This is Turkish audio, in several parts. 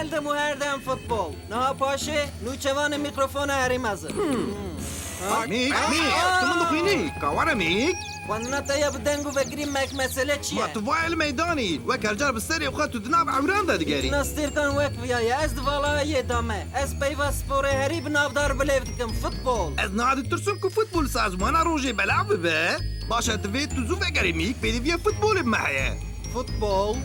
هلدم و هردم فوتبول نها پاشه نوچوان میکروفون هریم ازم ميك تمنو خيني كوارا ميك وانا تايا بدنگو بگریم مک مسئله ما چیه؟ تفاعل الميداني وكر جرب السري وخاتو دناب عوران دا دقاري نستیر کن وقت بیایی از دوالا یه دامه از پیوا سپوره هری بنافدار بلیف دکم فوتبول از نادي ترسمكو فوتبول سازمانا روجي بلعب به باشا تفيت تزو فقري ميك بيدي فيها فوتبول بمحيا فوتبول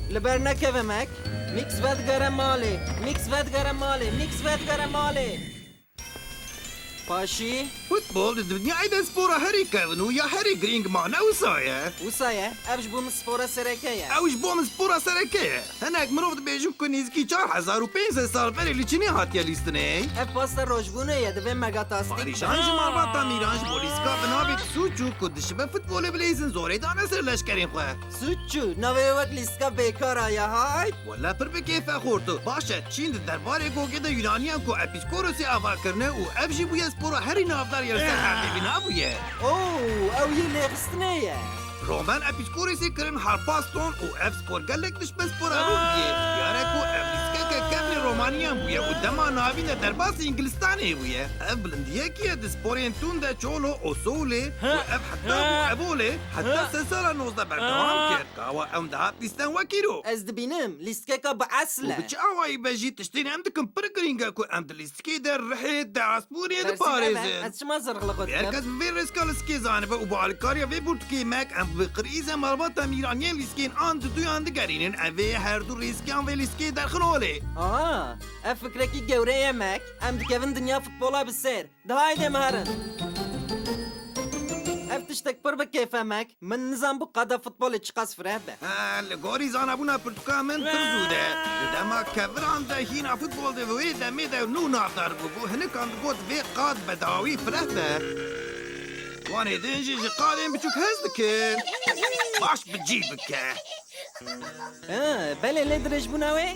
لبر نکوه مک میکس ودگره مالی میکس ودگره مالی میکس ودگره مالی پاشی؟ فوتبول الدنيا عيدا سبورة هاري كيفن ويا هاري جرينج معنا وصايا وسایه افش بوم سپوره سرکیه اوش بوم سبورة سركية هناك مروفد بيجون كونيزكي 4500 سال فري اللي چني هاتيا ليستني اف پاست روشبونه یه دوه مگا تاستیک پاریشان جمارباتا میرانج بولیسکا بنابید سوچو کدش به فوتبول بلیزن زوری دانه سر لشکرین خواه سوچو نوه وقت لیسکا بیکار آیا های ولا پر به کیف خورتو باشه چین درباره گوگه ده یونانیان کو اپیسکوروسی آوا کرنه و افجی بوی سپورو هری نافدار یرسه حقی بنا بویه اوه او یه لیخستنه یه رومان اپیسکوروسی کرن هارپاستون و اف سپور گلک دش به سپور رو بیه یاره کو اپیسکه که کملی رومانیان بویه و دما ناوی ده درباس انگلستانی بویه اف بلندیه که ده سپورین تون ده چولو اصوله و اف حتی و ابوله حتی سسالا نوزده بردوام کرد کاوا ام ده بیستن وکیرو از دبینم لیسکه که با اصله وبتش اوعي بجي تشتري عندكم برجرينجا كو عند الاسكي ده الرحلة ده عصفوري ده باريس از شما زرغلقت بيركز في ريسكال سكي زانبه وبالكاريا في بورتكي ماك ام بقريزة مربطة ميرانيين لسكين عند دو عند قرينين اوي هر دو ريسكيان في لسكي در خنولي آه اف فکره کی گوره یه مک ام دکوین دنیا فوتبولا بسر ده هایده مهرن اف تشتک پر بکیفه مک من نظام بو قادا فوتبول چقاس فره به الغوري زانبونا برتقال من ترزوده لما كبر عند هنا فوتبول ده وي ده ميدا نو نافدار بو هناك عند قوت في قاد بداوي فرهده واني دنجي قادم بتشوك هزدك باش بتجيبك بله لدرج بوناوی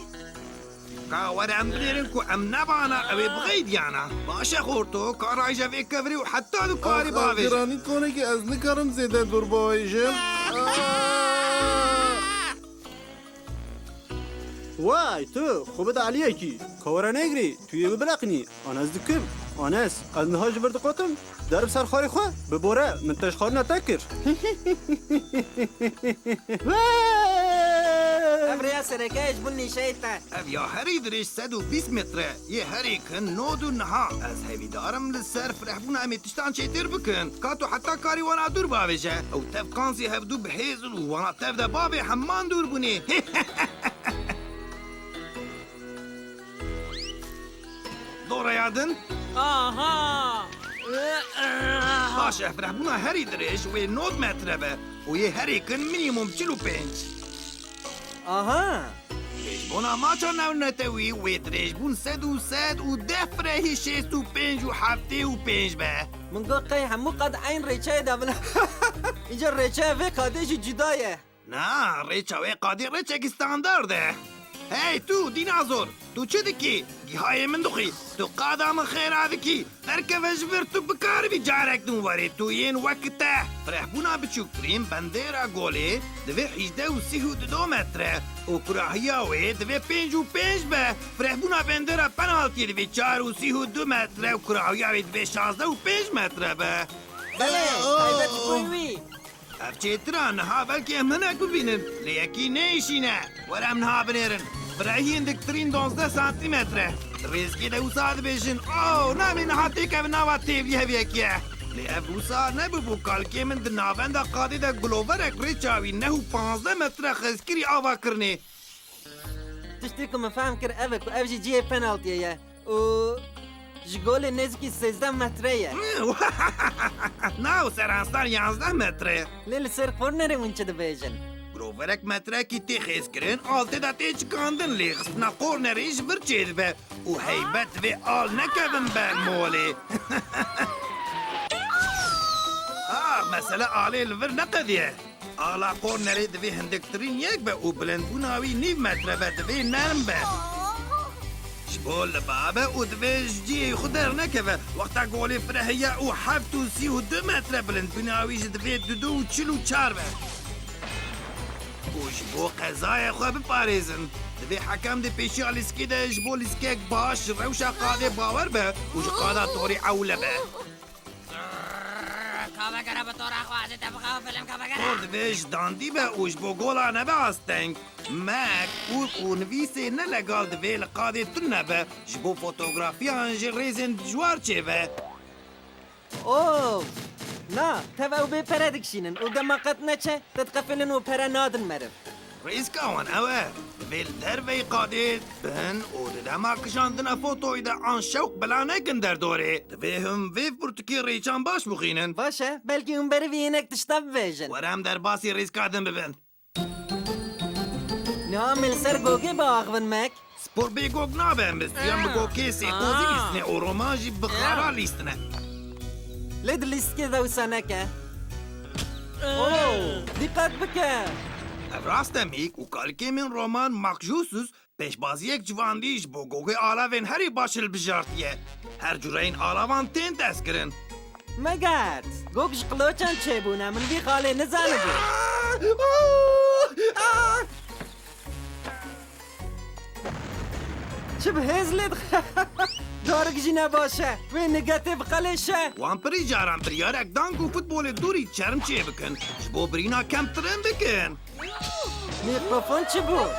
كاورا ام غيرنكو ام نبانا اوي بغيد يانا باش خورتو كارايجا في كفري وحتى دو كاري بافيج گرانی کنه که از نکارم زیده دور بایشم وای تو خوبت علیه کی کورا نگری توی ببلقنی آن از دکم آنس از نهاج برد قطم درب سرخاری خواه ببوره من تشخار نتکر افریا سرکهش بونی شیطه اف يا هري دريش 120 متر يا هري كن نودو نها از هيفي دارم للسر فرحبونا امي تشتان شيتر بكن كاتو حتى كاري وانا دور بافيجا او تف قانسي هفدو بحيزل وانا تف دا بابي حمان دور بني دورا يادن آها باشا فرحبونا هري دريش وي نود متر به ويا هري كن مينيموم كيلو بنج آها بونا ما چون نتوی و درجبون 100 و 10 فرهی 65 و 75 به من گو قی همو قد عین ریچه دابنا اینجا ریچه و قادش جدایه نه ریچا و قادر ریچا کی استاندارده هی تو دینازور تو چه دکی گیهای من دخی تو قادم خیر عدکی ارکب اجبر تو بکار بی جارک نواری تو ین وقته فرحبونا بچوکترین بندیرا گولی دوی 18 و 32 متره و کراهیاوی دوی 55 به فرحبونا بندیرا پنالتی دوی 4 و 32 متره و کراهیاوی دوی 16 و 5 متره به بله تایبت بویوی افچیترا نها بلکه امنک ببینن لیکی نیشینه ورم نها بنیرن برای اندکترین 12 سانتی متره ریزکی ده اوساد بیشن او نمی نها تیکه و نوا تیوی هویکیه لی اف اوسا نبو کالکی من ده ناوند قادی ده گلوورک ریچاوی نهو 15 متره خزکری آوا کرنی تشتیکو مفهم کر اوک و اوجی جیه پنالتیه و جگول نزکی 13 متره ناو سرانستان 11 متره لیل سر خورنره اونچه ده بیجن گلوورک متره کی تی خیز کرن آلته ده تی چکاندن لی خسنا قورنریش برچید به و حیبت و آل نکبن به مولی مسألة آلي الفر نقدية آلا قورنري دوي هندكترين يك با و بلندوناوي نيف متر با دوي نرم با شبول بابا و دوي جدي خدر نكفا وقتا قولي فرهية و حفتو 32 متر بلندوناوي دوي دودو و چلو چار با و شبو قضايا خواه بپاريزن دبي حكم دي بيشي على السكي ده جبو السكيك باش روشة قادة باور به وش قادة طوري عولة به کاوگره به طور اخوازی تبقى فیلم کاوگره خورد بيش داندي به وش بو قولا نبا استنك ماك و نويسي نلقال دبي لقادة تنبه جبو فوتوغرافيا انجي ريزن جوار چه به اوه نا تبا و بپره دکشینن و دماغت نچه تتقفلن و پره نادن مرف رئيس كوان اوه دبي الدربي قادة بهن و دما كشاندنا فوتو ايدا عن شوق بلا نكن در دوري دبي هم في برتكي ريچان باش بخينن باشه بلکه اون بری وینک تشتاب بیجن ورام در باسي رئيس كادن ببن نعمل سر گوگه با آغون مک سپور بيگوك نابن بس يام بگو كيسي قوزي ليستنه و رومانجي بخارا ليستنه لید لیست که دوسانه که اوه دقت بکن راسته میک و کالکی من رومان مخجوسوس پیشبازی یک جواندیش بو گوگه آلاوین هری باشل بجارتیه هر جورین آلاوان تین دست کرن مگرد گوگش قلوچان چه بونه من بی خاله نزانه بی چه به هزلت دارک جی نباشه و نگاتیو قلشه وان پری جاران پریارک دانگو فوتبول دوری چرم چه بکن جبو برینا کم ترم بکن میکروفون چه بود؟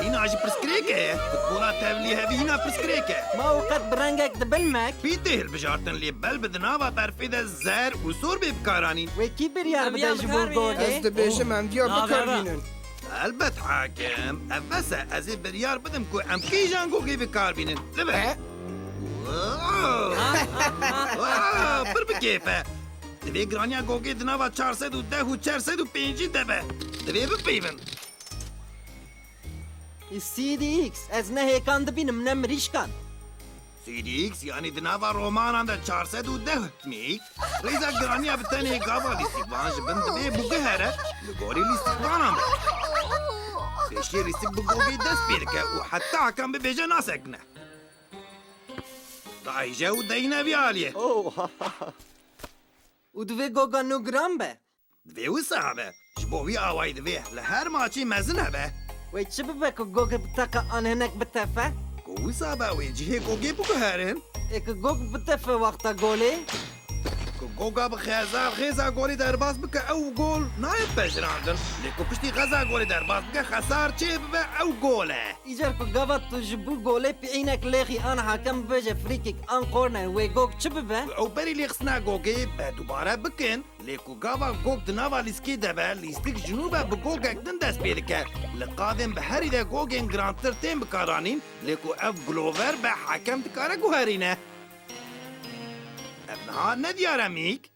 این آجی پرسکریکه فوتبولا تاولی هوی هینا پرسکریکه ما وقت برنگک دبلمک پیته هل بجارتن لی بل بدناوا برفیده زر و سور ببکارانی و کی بریار بده جبور Ez گوگه؟ dibêjim em diya bikarînin. البت حاكم افسا ازي بريار بدم كو ام كي جانجو كي بكاربينن لبه بر بكيفه دبي جرانيا گوگي دناوا 410 و 405 دبه دبي بپیون سی دی ایکس از نه هیکان دبینم نمریش کن سی دی اکس يعني دناوا رومان عند 410 ميك ريزا جرانيا بتاني قاوا لي سيبانج بند دبي بوغهره لغوري لي سيبان بشي ريسيب بگوگي دست بيركه وحتى حكم ببيجا ناسكنه دايجا ودينا بياليه اوه و دوی گوگا نو گرام به دوی وسامه جبوی آوای دوی لهر ماچی مزنه به و چه ببکو گوگا بتاقا آنهنک بتفه؟ وسابه ويجي گوگي بگهرن ایک گوگ بتفه وقتا گوله؟ گوگا بخزا خزا گولی در باز بك او گول نايب بجراندن لكو پشتی غزا گولی در باز بك خسار چه به او گوله ایجار کو گوات تو جبو گوله پی اینک لیخی آن حاکم بجه فریکیک آن قورنه و گوگ چه ببه؟ او بری لیخسنا گوگي به دوباره بکن لكو گاوا گوگ دناوا لیسکی دبه لیستیک جنوبه بگوگک دن دست بیرکه لقادم بهری ده گوگن گرانتر تیم بکارانین لكو اف گلوور به حکم دکاره گوهرینه ابنها نديارة ميك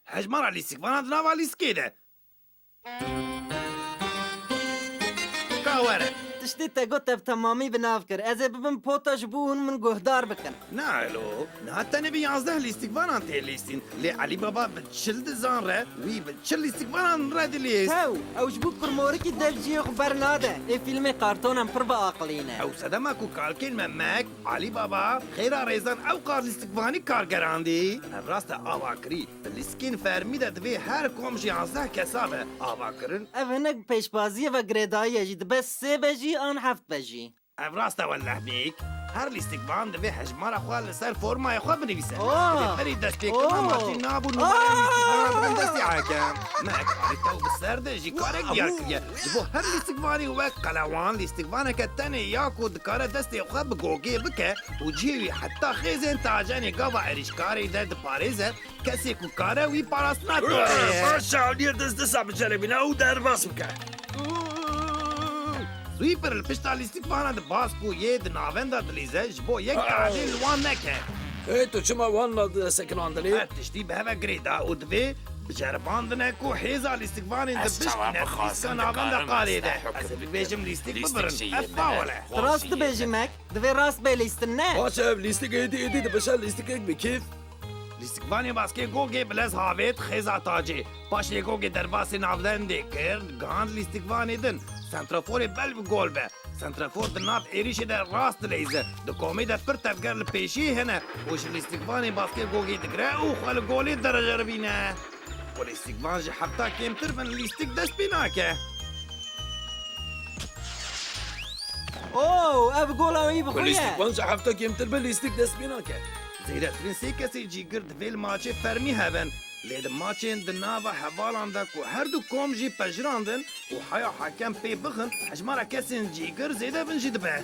هجمر على السكبان دناوا على السكيدة كاورة تشتی تا گوتب تمامی بناف کر از ببن پوتا جبو هن من گهدار بکن نالو نهاتا نبي 11 الاستقبال عن تيليستين لي علي بابا بتشل دزان را وي بتشل الاستقبال عن راد ليست تاو او جبو کرمورکی دلجی خبر ناده ای فیلم کارتون هم پر با عقلینه او سدما كو كالكين مماك علي بابا خيرا ريزان او قار الاستقباني كارگراندي راستا آواكري الاسكين فرميدا دوي هر كومجي 11 كسابه آواكرن اوهنک پیشبازی و گریدایی جید بس سه بجی آن هفت بجی افراستا ولا بيك هر الاستقبال دبي حجمار اخوال لسر فورما يا اخوان بنفسه أوه. فريد دستي أوه. كمان ماشي نابو نمر الاستقبال من دستي حاكم معك عرفتو بالسرد جي كارك ديالك جبو هر الاستقبالي هو قلوان الاستقبال كتاني ياكو دكارة دستي اخوان بقوقي بك وجيوي حتى خيزين تاجاني قابا عريشكاري داد باريزة كسي كوكارة وي باراسنا توري باشا عليا دست صعب جربنا او در باس بك سويبر البشتا الاستقبال ده باسكو يد نافندا دليزه جبو يك تعديل وان نكه اي تو چما وانا سكن عندلي تشتي بهذا جريدا ودفي بجرباندنا كو حيزا الاستقبال انت بشكنا كان عبند قاريده اسف بيجم الاستقبال افاوله راست بجی مک دوی راست بیلیستنه باشا ليستك ايدي ده باشا ليستك بكيف الاستقبال باسكي جوجي بلاز هافيت خيزا تاجي باش جوجي درباس نافدن ديكر غاند الاستقبال دن سنترافور بل بجول به سنترافور دناف ايريش ده راست ليزه دو كومي ده پر تفكر البيشي هنا وش الاستقبال باسكي جوجي تقرا او خال جولي درجه ربينا والاستقبال حتى كيم ترفن الاستيك دس بيناكه ev gola wî و bixuye. الاستيكوان جا حفتا كيمتر بالاستيك دست بينا كه زیرترین سی کسی جیگر دویل ماچه فرمی هبن لید ماچین دناوا حوالان دا کو هر دو کوم جی پجراندن و حیا حکم پی بخن اجمارا کسین جیگر زیده بن جی دبه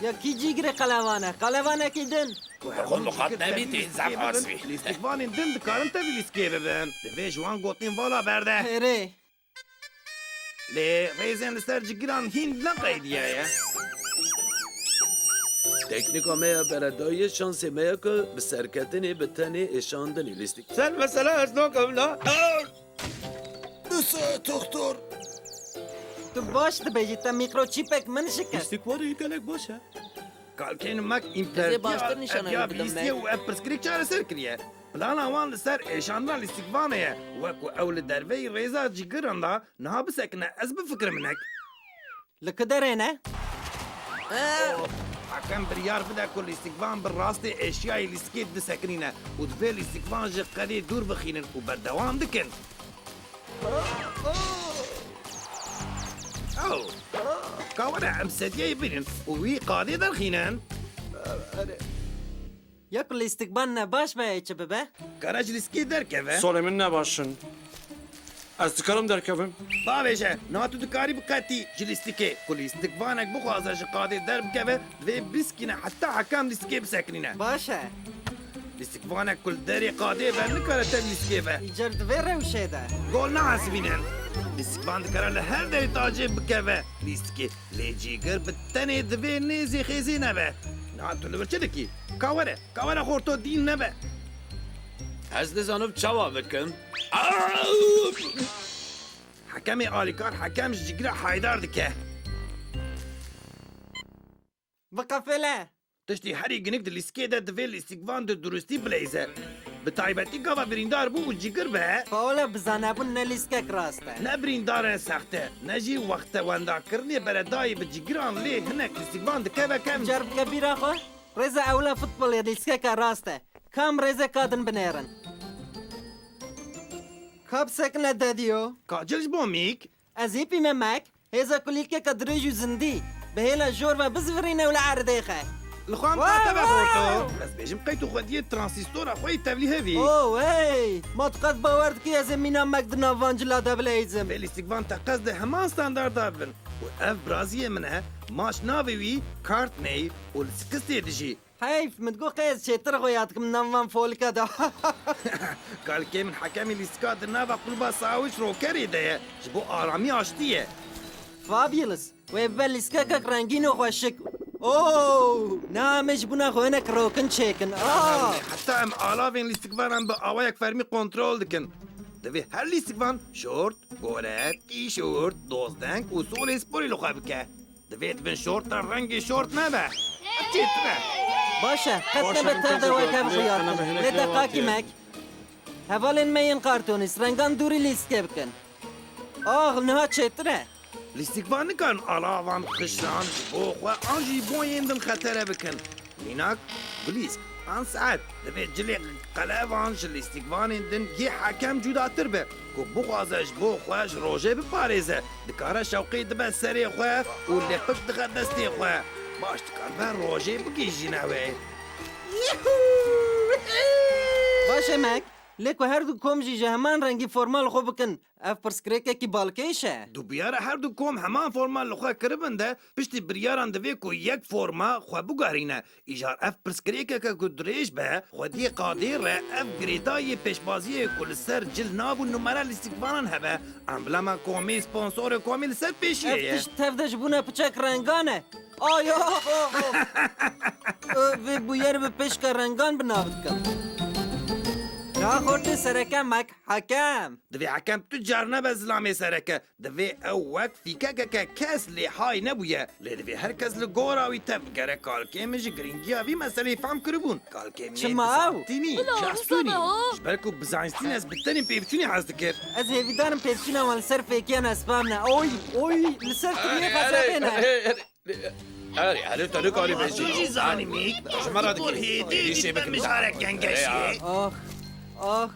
Ya kî cîgirê qelevan e? Qelevanekî din. خود مقاطع بیتی زم آسوی لیستیکوانین دن دکارن تاوی لیسکی ببن دوی جوان گوتین والا برده Hêrê. لی ریزن لسر جیگران هین نقیدیه یا تکنیکا میا بردایی شانس میا که به سرکتنی به تنی اشاندنی لیستیک Sen mesela esnokam la نسا دکتر Tu baş dibêjî te mîkroçîpek min şikest. استیکوار یکلک باشه kalken mak Bize baştan nişan ya ayrıldım bilistiye ben. و perskrik çare ser kiriye plana wan li ser êşandan listikvaneye wekû ew li derveyî rêza cîgiran da niha bisekine ez bifikrim hinek Li kiderê ne? hakem biryar bide ku listikvan bi rastê eşyayê lîskê disekirîne û divê listikvan ji qedê dûr bixînin û berdewam dikin Ew kawere em sedyeyê bînin û wî qadê derxînin Ya ku lîstikban ne baş be çi bibe? kara ji lîskê derkeve سال من نباشن از دکارم درکبم باوێژە ناتو dikarî biqetî ji lîstikê ku lîstikvanek bixwaze ji qadê derbikeve divê biskîne heta hekam lîstikê bisekirîne Baş e. lîstikvanek ku li derê qadê ve nikare tev lîskê ve Îcar divê rewşê de. gol nehesibînin lîstikvan dikare li her derê tacê bikeve lîstikê lê cîgir bi tenê divê nêzê xêzê nebe natu li vir çi dikî kawere xorto dîn nebe از دزانم چاوا بکن hekemê alîkar hekem ji cîgira haydar dike Biqefile. Tiştî herî ginik di lîskê de divê lîstikvan di durustî bileyze. Bi taybetî gava birîndar bû û cîgir be, Paola bizanebûn ne lîskek rast e. ne birîndarên sexte, ne jî wexte wendakirinê beredayî bi cîgiran lê hinek lîstikvan dikeve kem. Car bike bîra xwe? Rêza ewla futbolê lîskeka rast e. Kam rêzek kadin binêrin. Kap sekine dediyo. Kacil ji bo mîk, Ez ê pîme mek. Hêza ku lîkeka dirêj û zindî. Bi hêla jor ve bizvirîne û li erdê xe. li xwe em Wow, teve wow. xorto. Ez bêjim qeyt û xwediyê transîstora xwe yê tevlî hevî. Oh hey! Ma tu qet bawer dikî ez ê mîna mek di navancila de bileyzim. Vê lîstikvan te qez de heman standarda bin. û ev biraziyê min e, maş navê wî Courtney û li sikistê dijî. Heyf min got qez çêtir xwe dikim navan folika de. Kalkê min hekemê lîstika di nava qulba Sawiç rokerê de ye. Ji bo aramî aştiye. Fabulous. Wê be lîskekek rengîn û xweşik. Oh! Namê ji bûna xwe hinek rokin çêkin. Ah! Hatta em alavên lîstikvanan bi awayek fermî kontrol dikin. Divê her lîstikvan şort, goret, tîşort, dozdeng û solê sporê li xwe bike. Divê dibin şorta rengê şort nebe. Çêtine. Baş e. Qet Baş e, nebe tev de min we tezê kev got, xiyar. lê hinek Lê te lê qakî watiye. mek. Hevalên me yên kartonîs rengan dûrî lîske bikin. Ah niha çêtir e. Lîstikvan nikan alavan xişan ji bo xwe an jî boyên din xetere bikin. Mînak bilîsk an saet divê cilê qelevan ji lîstikvanên din yê hekem cudatir be. Ku bixwaze ji bo xwe ji rojê biparêze. Dikare şewqê dibe serê xwe û lêpik dixe destê xwe. Baş dikar be rojê bigîjîne wê. Baş e mek. Lê ku her du kom jî ji heman rengî formal xwe bikin. Ev pirsgirêkekî balkêş e. Du biyara her du kom heman formal li xwe kiribin de piştî biryaran divê ku yek forma xwe bigarîne. Îjar ev pirsgirêkeke ku dirêj be xwediyê qadê re ev girêdayê pêşbaziyê ku li ser cil nav û numera lîstikvanan hebe. Emblema komê sponsorê komê li ser pêşiye Ev ye. tişt tev de ji bûne piçek rengan e. Ay vê bûyer bi pêşka rengan binav dikim. Naxortê sereke mek hekem. Divê hekem tu car nebe zilamê sereke. Divê ew wek fîkekeke kes lê hay nebûye. Lê divê herkes li gora wî te bigere kalkê min ji giringiya vî meseleyê fam kiribûn. Kalkê min Çima ew? bizantînî, şahsûnî. Ji ber ku bizanstîn ez bi tenê pêvçûnê hez dikir. Ez hêvîdarim pêvçûna wan li ser fêkiyan esbab ne. Oy li ser tiriyê xezebê ne. هری هری تو نکاری Tu بیشی jî zanî mîk. Ji me re Futbol dikir. hêdî Êdî jî şê ber bikin. mijarek gengeşiyê. Ah ah.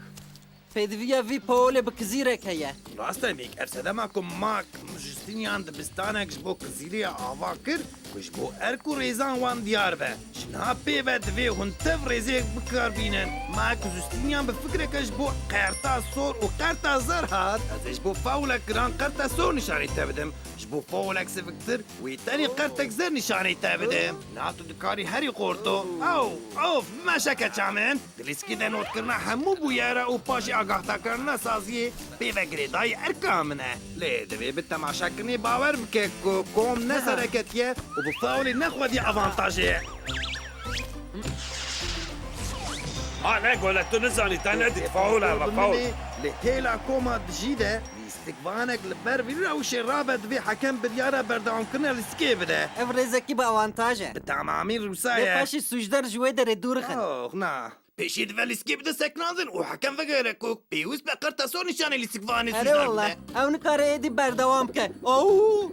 پێدویە وی پۆلێ بکزیرێک هەیە ڕاستە میک ئەفسەدەما کو ماک ژستینیان دبستانێک ji bo kizîriya ava kir ku ji bo erk û rêzan wan diyar be jina pêve divê hûn tev rêzêk bikarbînin mak jistîniyan bi fikreke ji bo qerta sor û qerta zer hat ez ê ji bo fawlek giran qerta sor nîşanî te bidim ji bo fawlek siviktir wê tenê qertek zer nîşanî te bidim na tu dikarî herî qorto of meşeke çamin dilîskî de notkirina hemû bûyera û paşî agahdakirina saziyê pêve girêdayî erka min e lê divê bi temaşakirinê bawer bike ku kom ne sereketiye û bi fawlê nexwedî avantajê ye نه گله تو نزانی تا ندید فاول اما فاول li hêla koma dijî de lîstikvanek li ber vî rewşê rabe divê hekem biryara berdewamkirina lîstikê bide ev rêzekî bi avantaj e bi tamamî rûsa lê ye paşî sûcdar ji wê derê dûr xin Oh, na. Pêşî dive lîskê bide seknandin û hekem vegere ku pêwîst be qerta sor nîşanê lîstikvanê Ere valla ew nikare êdî berdewam bike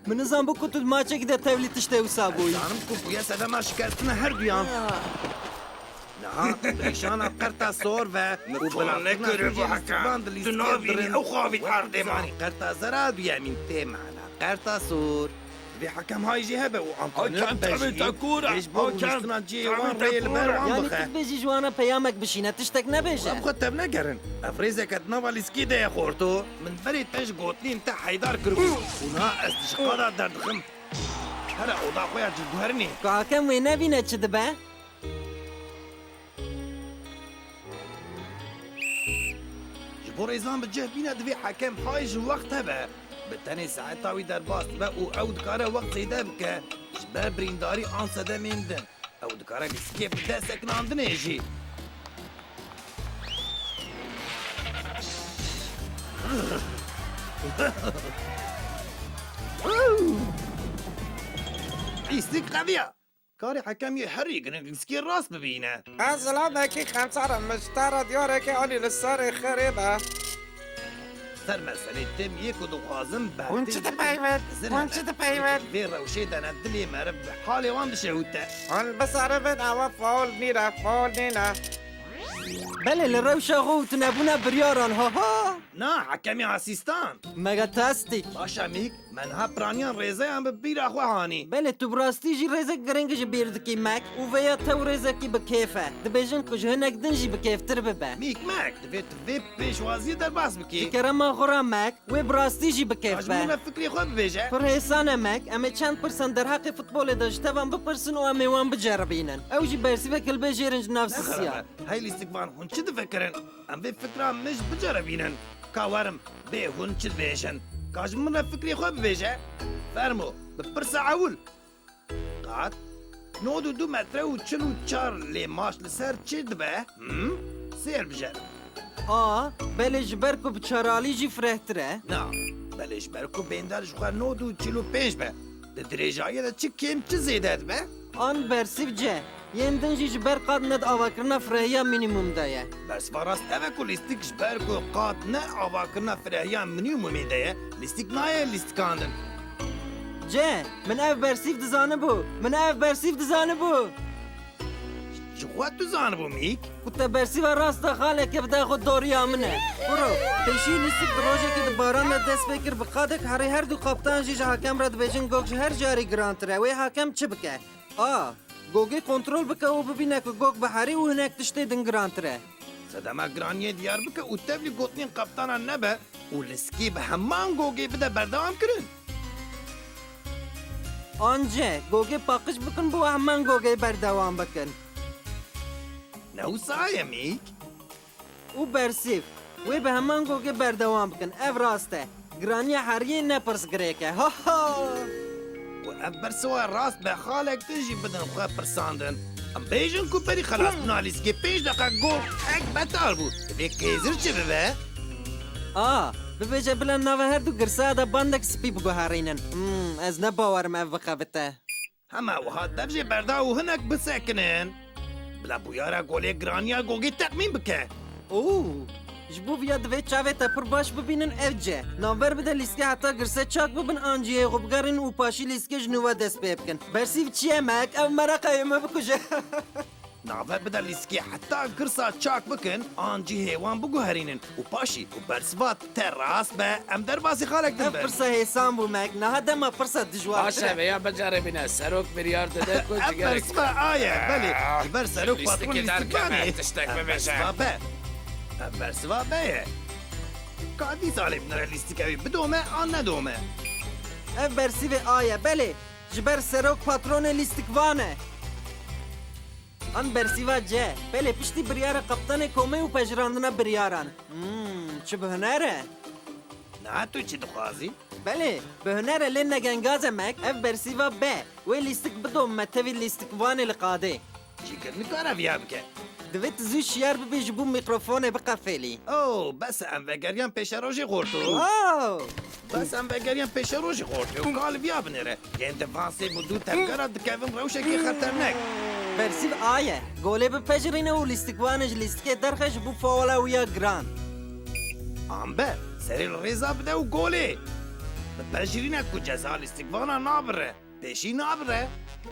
min nizan bu ku tu maçekî de tevlî tiştê wisa bûyî Zanım ku buya sedema şikayetine her duyan. Na, nîşana qerta sor ve Mutfağın ne görür bu hakem? Tu nabînî ew xavît erdê manî. qerta zera duya min tê mana qerta sor. Vê hekem hay jî hebe û Hakem tabii takura. Hakem wan rê li ber wan yanî bixe. tu bêjî ji wana peyamek bişîne tiştek nebêje Em xwe tev negerin. Ev rêzeket nava lîskî de ye xorto. Min berê te ji gotlîn te heydar kiribû. û na ez di ji qada derdixim. Here oda xwe ya cilguherinê. ku hakem wê nebîne çi dibe Ji bo rêzan bi cih bîne divê hekem hay ji wext hebe. Bi tenê saeta wî derbas be û ew dikare wext zêde bike. Ji ber birîndarî an sedemên din. Ew dikare lîskê bi dest seknandinê jî. Lîstik qediya. Karê hekemî herî ginik lîskê rast bibîne. سلامێکی خەمسارم مشتارە دیارێکی ئەلی لە سەری خێرێبە Ser meselê tim yê ku dixwazim Hûn çi dipeyvin? Hûn çi dipeyvin? Vê rewşê de ne dilê merib bi halê wan dişewite. هەن بسەربن ئەوە فۆل نیرە فۆل نینە belê li rewşa xwe û tu nebûne biryaran haha Na hekemî asîstan. mega tastik Başa mîk menha piraniyan rêzeyan bi bîra xwe hanî. belê tu bi rastî jî rêzek giring ji bîr dikî mek û veya tew rêzekî bi kêf e dibêjin ku ji hinek din jî bi kêftir bibe Mîk mek divê tu vê pêşwaziyê derbas bikî. kerema xura mek wê bi rastî jî bi kêf Ji min be ve fikrê xwe bibêje. Pir hêsan e mek em ê çend pirsan derheqê futbolê de ji tevan bipirsin û em ê wan biceribînin ew jî bersîvek hilbêjêrin ji nav sisiya Hey lîstikvan hûn çi difikirin? Em vê fikra mij biceribînin. Ka werim bê hûn çi dibêjin? Ka ji min ve fikrê xwe bibêje. Fermo bi pirsa ewil. Qat 92 metre û 44 lê maş li ser çi dibe? Sêr bije. a belê ji ber ku bi çaralî jî firehtir e Na, belê ji ber ku bêndar ji xwe 95 be. Di dirêjayê de çi kêm çi zêde dibe? an bersîv ce yên din jî ji ber qad ned avakirina firehiya minîmum de ye Bersva rast ev ku lîstik ji ber ku qat ne avakirina firehiya minîmumê de ye, lîstik naye lîstikandin. ce min ev bersîv dizanibû min ev bersîv dizanibû Ji xwe tu zanibû mîk? ku te bersîva rasta xaleke bide xwe doriya min e biro pêşî lîstik di rojekî di baran de dest pê kir bi qadek herî her du kaptan jî ji hakem re dibêjin gog ji her jarî girantir e wê hakem çi bike a gogê kontrol bike û bibîne ku gog bi herî û hinek tiştê din girantir e Sedema giraniyê diyar bike û tevlî gotinên kaptana nebe û liskî bi heman gogê bide berdewam kirin. Ance gogê paqij bikin bu heman gogê berdewam bikin Ne wisa ye mîk? û bersîv wê bi heman gogê berdewam bikin ev rast e giraniya heriyê ne pirsgirêk e ha ha û ev bersiva rast be xalek din jî bidin xwe pirsandin. Em bêjin ku berî xelas bûna lîskê 5 deqa gog ek betal bû. Divê kêzir çi bibe? a bibêje bila nava her du girsa da bandek spî biguherînin ez ne bawerim ev bixebite Hema wiha dev jê berda û hinek bisekinin. Bila bûyara golê giraniya gogê teqmîn bike. û ji bo viya divê çavê te pir baş bibînin ev ce navber bide lîskê heta girse çak bibin an ciyê xwe bigerin û paşî lîskê ji nû we dest pê bikin bersîv çi ye mek ev mereqeyê me bikuje ناوه بده لیسکی حتی گرسا چاک بکن آنجی هیوان بگوهرینن و پاشی و برسوات تراس به ام در بازی خالک Ev دنبر pirsa hêsan bû mek, niha dema pirsa dijwar. باشه veya beceremine serok biryar dede ku ام cigerek. برسوا آیه بله جبر سلوک لیستی پاترون که در لیستیکانه کمه تشتک ام ببشه. برسوا به ام برسوا به کادی سالی بنره لیستیکاوی بدومه آن ندومه Ev bersîvê aye, belê. Ji ber serok patronê lîstikvan e. An bersîva ce. Belê piştî biryara kaptanê komê û pejirandina biryaran. Çi bi huner e? نه تو چی دخوازی؟ Belê, bi huner e lê negengaz emek, ev bersîva be. Wê lîstik bidom me tevî lîstikvanê li qadê. چی کرد نکاره ویا بکه Divê tu zû şiyar bibê ji bo mîkrofonê biqefêlî. او بس ام وگریان پیش روژی خورتو Oh! بس ام وگریان پیش روژی خورتو و کال ویا بنره یعنی دفانسی بودو تفکرات دکوین روشه کی خطرنک Bersîv aye. Golê bipejirîne û lîstikvanê ji lîstikê derxe ji bo fawala wiya giran. ام به سری ریزا بده و گولی بپجرینه کو جزا لیستیکوانا نابره پیشی نابره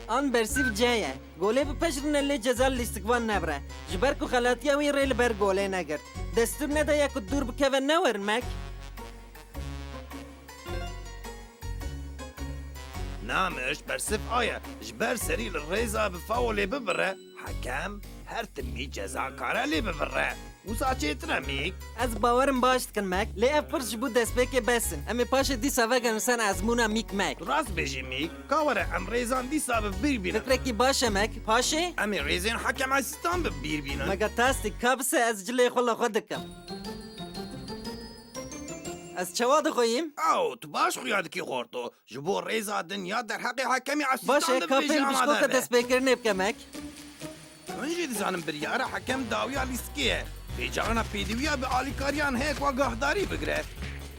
An bersîv ce ye. Golê bipejirîne lê ceza lîstikvan nebire. Ji ber ku xelatiya wî rê li ber golê negirt. Destur nedaye ku dûr bikeve newerin mek. نامش برسف آیا جبر سری ریزا بفاولی ببره حکم هر تمی جزا کاره لی ببره و ساچه ترمیک Ez bawerim baş dikin mek. Lê ev pirs ji bo destpêkê besin. Em ê paşê dîsa vegerin sen ezmûna mîk mek. راست بیجی میک کاوره ام ریزان دیسا ببیر بینن Fikrekî baş e mek. Paşê? امی ریزین حکم اسیستان ببیر بینن Mega tastik ka bise ez cilê xwe li xwe dikim. Ez çawa dixweyîm? او تو باش خویاد کی خورتو جبو ریزا دنیا در حق حکمی Baş اسیستان e kapên ببیجی bişkoka آماده destpêkirînê bike mek. önce dizanım bir yara hakem davya liskiye Pejana pediviya be alikariyan hek ve gahdari bigre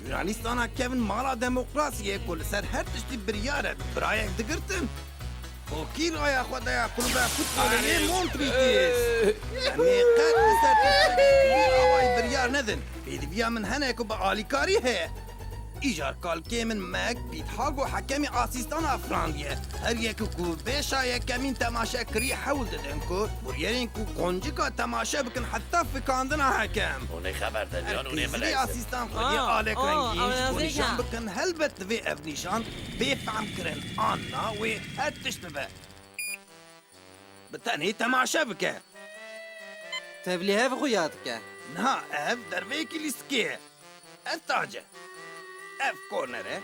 Yunanistan'a Kevin mala demokrasiye kol ser her tişti bir yara Brayak digirtin Okir aya xwedaya kulübe futbolê Montreal Em ê qet li ser tiştekî awayî biryar nedin Pêdiviya min hene ku bi alîkarî heye İjar kalkê min mek pîthago hekemê asîstana Frandiye Her yekî ku bêşa yekemîn temaşe kirî hewl didin ku Buryerên ku qoncika temaşe bikin heta fikandina hekem Onu haber ediyorsun onu Kîzî asîstan xwediyê alek rengîn ji bo nîşan bikin helbet divê ev nîşan bêfehm kirin anna wê her tişt bibe Bi tenê temaşe bike Tevlî hev xwe ya dike. Niha ev derveyekî lîskê ye Ev tace Ev korner e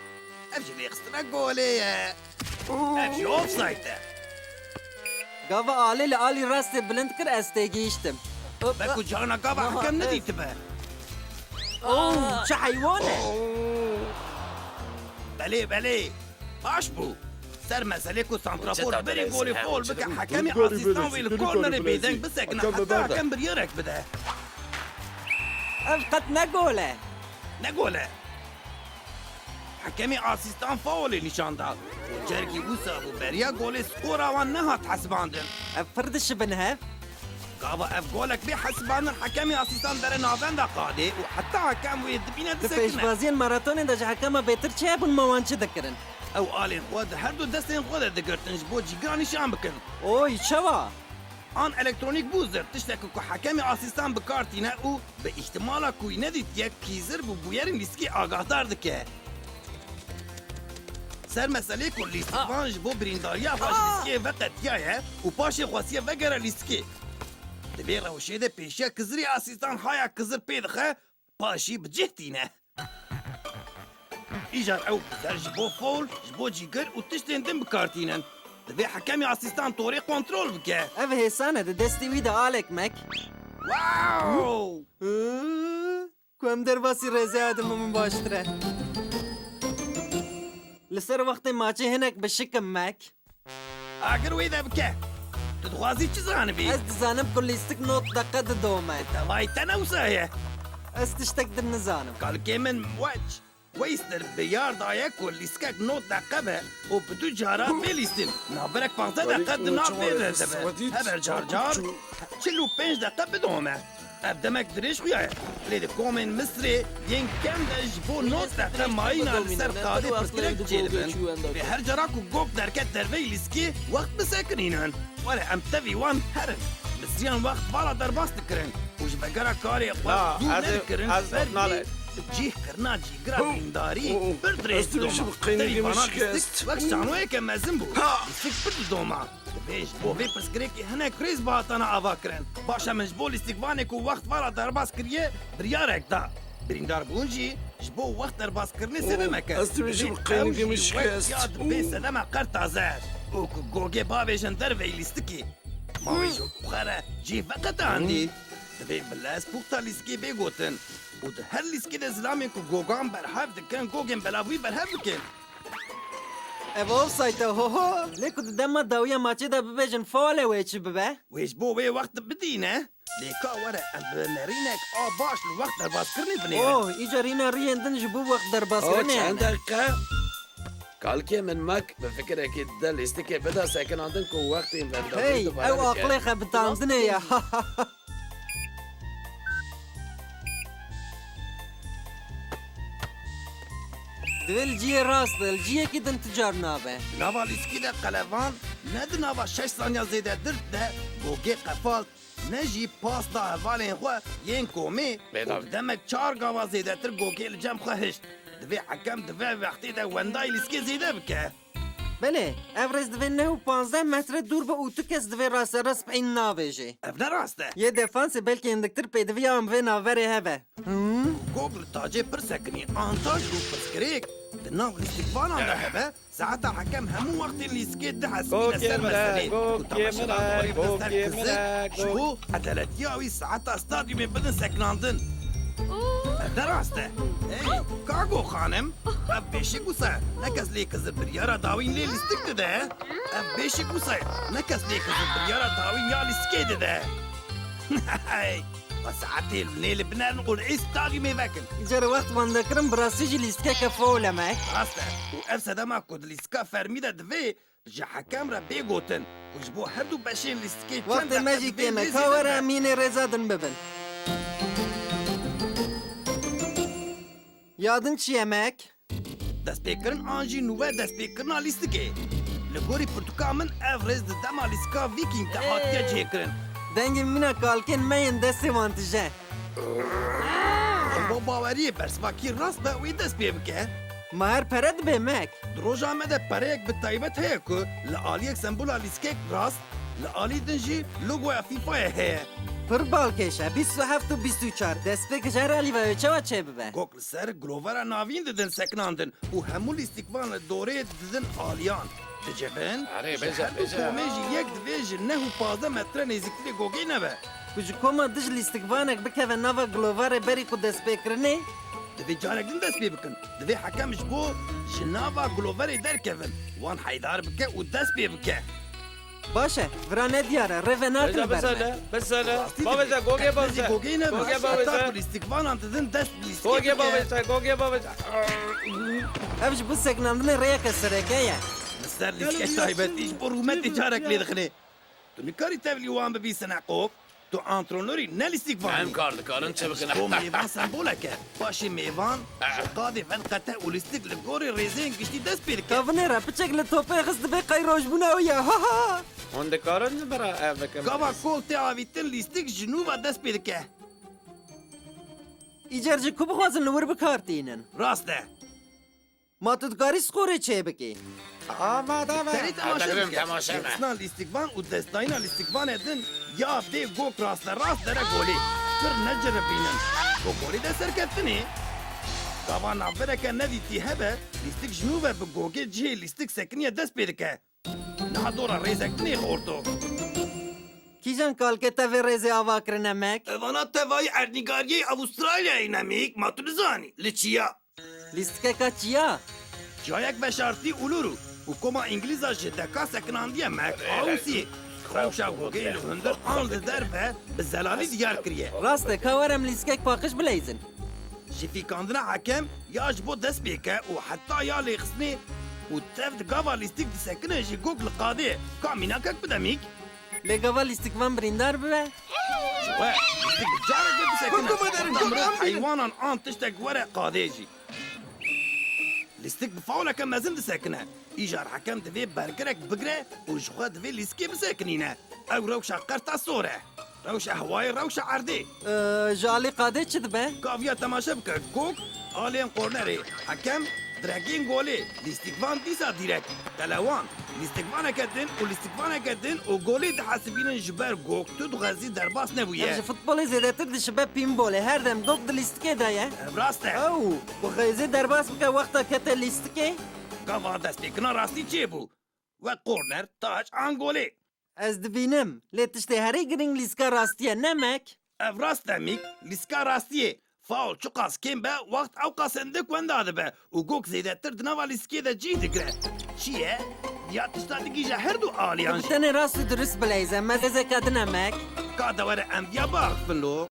Ev jî lêxistina golê ye Ev jî offside e Gava alê li alî rastê bilind kir ez tê gihîştim. Ve ku cana gava hekem nedîtibe Oh, çi heywan e? Belê belê Baş bû Ser meselê ku santrafor Çeta berê golê beresi, fol çeta bike beresi. hekemê Golü asîstan beresi, wê li golü kornerê beresi. bêdeng bisekine Hakem heta berde. hekem biryarek bide Ev qet ne gol e? Ne gole Hekemê asîstan faolê nîşan da Cerkî wisa bû beriya golê skora wan nehat hesibandin Ev pir dişibin hev. Gava ev golek bê hesibandin hekemê asîstan dere navenda qadê û heta hekem wê dibîne Di disekine pêşbaziyên maratonê de ji hekema bêtir çi hebûn me wan çi dikirin? Ew alên xwe di her du destên xwe de digirtin ji bo cîgran nîşan bikin Oy çawa? An elektronik bû zir tiştekî ku hekemê asîstan bikartîne û bi îhtimala ku wî nedîtiye kîzir bû bûyerên lîskî agahdar dike Ser meselê ku lîstikvan ji bo birîndariya xwe ji lîskiyê veqetiyaye û paşê xwesiye vegere lîskê Di vê rewşê de pêşiya kizirê asîstan haya kizir pê dixe paşî bi cih tîne Îjar ew bizer ji bo fol ji bo cîgir û tiştên din bikartînin Divê hekemê asîstan torê kontrol bike Ev hêsan e di destê wî de alek mek. Wow! Ku em derbasî rêzeya din min baştir e. Li ser wextê maçê hinek bişikim mek. Agir wê de bike Tu dixwazî çi zanibî? Ez dizanim ku lîstik not deqe didome. Tevayî te newsa ye Ez tiştek din nizanim. Kalkê min weç Weystir bi yar daye ku lîskek not deqe be û bi du caran bê lîstin Naberek 15 deqe di nav bê de dibe Heber car car çil û 5 deqe bidome Ev demek dirêj xuya ye Lê di komên Misrê yên kem de ji bo not deqe mayîna li ser qadê pirsgirêk çêdibin Vê her cara ku gog derket derveyê lîskî wext bisekinînin Were em tevî wan herin Misiyan wakt vala derbas dikirin. û ji vegera karê xwe Na, dûr ez ê- nedikirin ez nale. cih kirina cîgira birîndarî bir ez dirêj dibêjim qînîgî min şikest. wek şanoyeke mezin bû. Lîstik pir didoma. Divê ji bo vê pirsgirêkî hinek rêz bi hatana ava kirin. Başa min ji bo lîstikvanê ku wekt vala derbas kiriye biryarek da. Birîndar bûn jî ji bo wekt derbaskirinê sevemeke. ez dibêjim qînîgî min şikest. Ya dibê sedema qer taze. û ku gogê bavêjin dervê lîstikî. Mavê ji xwe re cih veqet andî. Divê bi les puxta lîskê bê gotin. û di her lîskê de zilamên ku gogan berhev dikin gogên belavî berhev bikin. Ev offside ho ho. Lê ku di dema dawiya maçê de bibêjin faale wê çi bibe? Wê ji bo wê wext bidîne, lê ka were em bi nerînek a baş li wext derbaskirinê binêrin. Oh, îca rîna riyên din ji bo wekt O derbaskirinê çend hene. dakika. Kalkê min mek bi fikirekê de lîstikê bida sekinandin ku wextên berdawî Hey, dubare ew dike. aqilê xe bitandinê ye. Divê li ciyê rast be, li ciyekî din ticar nabe. Nava lîskê de qelevan ne di nava 6 saniya zêde dirt de gogê qefalt ne jî pas da hevalên xwe yên komê Bêdavî. û demek 4 gava zêdetir gogê li cem xwe hişt. Divê hekem di vê wextê de wendayê lîskê zêde bike. Belê, ev rêz divê 9 metre dûr be û tu kes divê rasterast peyên navêjê. Ev ne rast e? Yê defansê belkî hindiktir pêdiviya em vê navberê heve. Gog li tacê pir sekinî antaj û pirsgirêk di nav lîstikvanan de hebe saeta hekem hemû wextên lîskê di hesbîne Gogê ser min e, meselê û gogê min e, temaşevan gogê min e, ji bo edeletiya wî saeta stadyumê bidin sekinandin. Ev ne rast e? Hey, Kago xanim, ev bêşik wisa ne kes lê kizir biryara dawîn lê lîstik dide. Ev bêşik wisa ne kes lê kizir biryara dawîn ya lîskê dide. Hey, saetê lê li binerin û li stadyumê vekin. Îcar wext bandekirin bi rastî jî lîstkeke fol emek. Rast e û ev sedema ku di lîstika fermî de divê ji hekem re bê gotin ku ji bo her du beşên lîstikê Wextê me jî tême, ka were em mînê rêza din bibin. Yadin çi yemek? Destpêkirin an jî nûve destpêkirina lîstikê. Li gorî pirtûka min ev rêz di dema lîstika Viking de hatiye cêkirin. Dengên mîna kalkên me yên destê wan tije. Bo baweriyê bersivakî rast be wê dest pê bike. Ma her pere dibe mek. Di roja me de pereyek bi taybet heye ku li aliyek sembola lîskek rast, li alî din jî logoya FIFA'ya heye. Pir balkêş e, 27 û 24. Destpêk ji her alîvayê çawa çê bibe? Gok li ser glovera navîn didin sekinandin û hemû lîstikvan li dorê didin aliyan. Dicebin, Arê, ji bêje, her du bêje. komê jî yek divê ji 9 û 15 metre nêzîktirê gogê nebe. Ku ji koma dij lîstikvanek bikeve nava glovarê berî ku destpêkirinê, Divê carek din dest pê bikin. Divê hekem ji bo ji nava gloverê derkevin. Wan heydar bike û dest pê bike. baş e, vira ne diyar e, rêve nakin Beza ber me. besene, besene. Babeza, gogê babeza. Gogê nebe. Gogê Heta babeza. ku lîstikvanan didin dest lîskê Gogê bike. babeza, gogê babeza. Ev ji bu seknandinê rêyeke sereke ye. Ser lîskek taybet iş bo rûmetê carek lê dixine. Tu nikarî tevlî wan bibîsin Eqob. Tu antrenörî ne lîstikvanî. Em kar dikarin çi bikin. Bu mêvan semboleke. Başê mêvan ji qadê venqete û lîstik li gorî rêzên giştî dest pê dike. Kavinê re piçek li topê xist dibe qey rojbûna ew ye. Ha ha! Hûn dikarin bira ev bikin. Gava kol tê avîtin lîstik ji nû ve dest pê dike. Îcar ji ku bixwazin li wir bikartînin. Rast e. Ma tu dikarî skorê çê bikî. Amade Terê be. temaşe Dikrim, bike. temaşe me. Snan lîstikvan û destayîna lîstikvanê din ya dê gok rastla rast dere golê. Pir neceribînin. Bu golê de serkeftinê. Gava navbereke nedîtî hebe lîstik ji nû ve bi gogê cihê lîstik sekiniye dest pê dike. Niha dora rêzektinê xorto. Kîjan kalke tevê rêzê ava kirin emek? Evana tevayê erdnîgariyê Avustralyayê nemîk ma tu nizanî. Li çiya. Lîstikeka çiya? Çayek veşartî uluru. û koma İngilîza ji deka sekinandiye mek Awusî. Xewşa gogê li hundir an li derve bi zelalî diyar kiriye. Rast e, ka werem lîskek paqij bileyzin. Ji fîkandina hekem ya ji bo dest pêke û heta ya lêxistinê û tev di gava lîstik disekine jî gog li qadê. Ka mînakek bidemîk? Lê gava lîstikvan birîndar bibe? We lîstik bi carek disekine. Heywanan an tiştek were qadê jî. لیستک بفاولک مزن دسکنه ایجار حکم دوی برگرک بگره و جخوا دوی لیسکی بسکنینه او روش قرطا سوره روش هوای روش عرده جالی قاده چی دبه؟ کافیا تماشا بکرد کوک آلین قرنره حکم درگین گوله لیستیکوان دیسا دیرک تلوان لیستیکوان کدن و لیستیکوان کدن و گوله ده حسبین جبر گوک تو دو غزی درباس Ji نبویه futbolê zêdetir dişibe pîmbole her dem gok di lîstikê de ye. راسته Ew, bu xêzê derbas bike wexta kete lîstikê? کافا دستیکنا راستی چه بو و قرنر تاج آن گوله Ez dibînim. Lê tiştê herî giring lîska rastiye nemek? ev rast demik liska rastiye faul çu qas kim be vakt ew qasende kwendadı be û gok zêdetir di nava lîskê de cî digre çiye ya tişta digîje her du aliyan Bi tenê rast û durist bileyze me zêzeka din emek. ka de were em ya baxfin lo